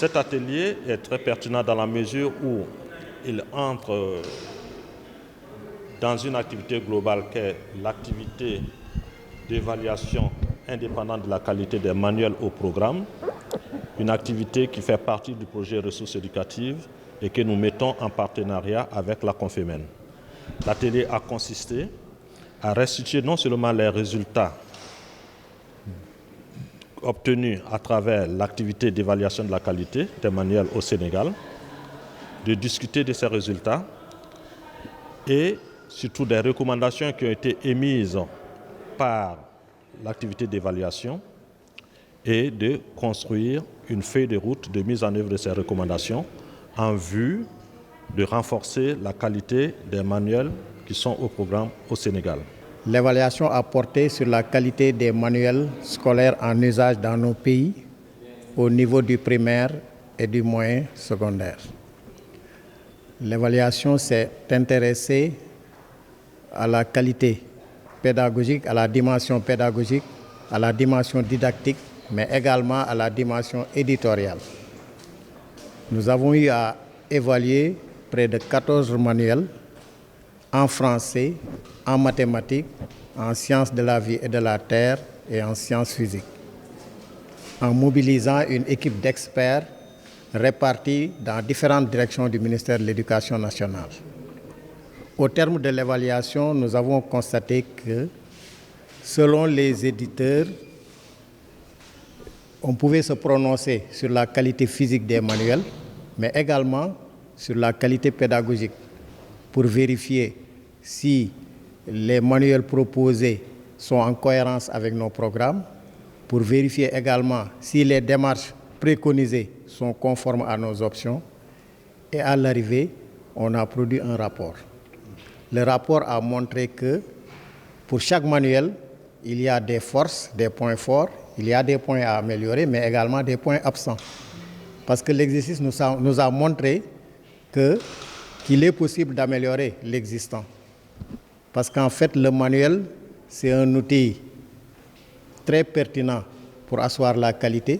Cet atelier est très pertinent dans la mesure où il entre dans une activité globale qui est l'activité d'évaluation indépendante de la qualité des manuels au programme, une activité qui fait partie du projet ressources éducatives et que nous mettons en partenariat avec la Confémen. L'atelier a consisté à restituer non seulement les résultats obtenus à travers l'activité d'évaluation de la qualité des manuels au Sénégal, de discuter de ces résultats et surtout des recommandations qui ont été émises par l'activité d'évaluation et de construire une feuille de route de mise en œuvre de ces recommandations en vue de renforcer la qualité des manuels qui sont au programme au Sénégal. L'évaluation a porté sur la qualité des manuels scolaires en usage dans nos pays au niveau du primaire et du moyen secondaire. L'évaluation s'est intéressée à la qualité pédagogique, à la dimension pédagogique, à la dimension didactique, mais également à la dimension éditoriale. Nous avons eu à évaluer près de 14 manuels en français, en mathématiques, en sciences de la vie et de la terre et en sciences physiques, en mobilisant une équipe d'experts répartis dans différentes directions du ministère de l'Éducation nationale. Au terme de l'évaluation, nous avons constaté que, selon les éditeurs, on pouvait se prononcer sur la qualité physique des manuels, mais également sur la qualité pédagogique, pour vérifier si les manuels proposés sont en cohérence avec nos programmes, pour vérifier également si les démarches préconisées sont conformes à nos options. Et à l'arrivée, on a produit un rapport. Le rapport a montré que pour chaque manuel, il y a des forces, des points forts, il y a des points à améliorer, mais également des points absents. Parce que l'exercice nous a montré qu'il est possible d'améliorer l'existant. Parce qu'en fait, le manuel, c'est un outil très pertinent pour asseoir la qualité,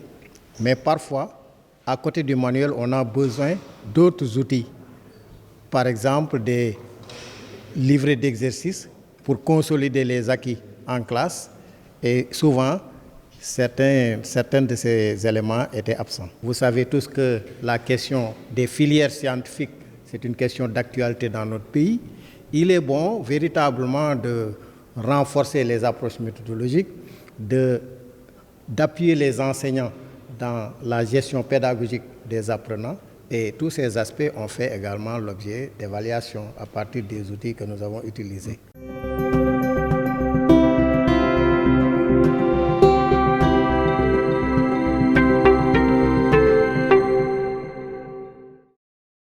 mais parfois, à côté du manuel, on a besoin d'autres outils. Par exemple, des livrets d'exercices pour consolider les acquis en classe, et souvent, certains de ces éléments étaient absents. Vous savez tous que la question des filières scientifiques, c'est une question d'actualité dans notre pays. Il est bon véritablement de renforcer les approches méthodologiques, d'appuyer les enseignants dans la gestion pédagogique des apprenants. Et tous ces aspects ont fait également l'objet d'évaluation à partir des outils que nous avons utilisés.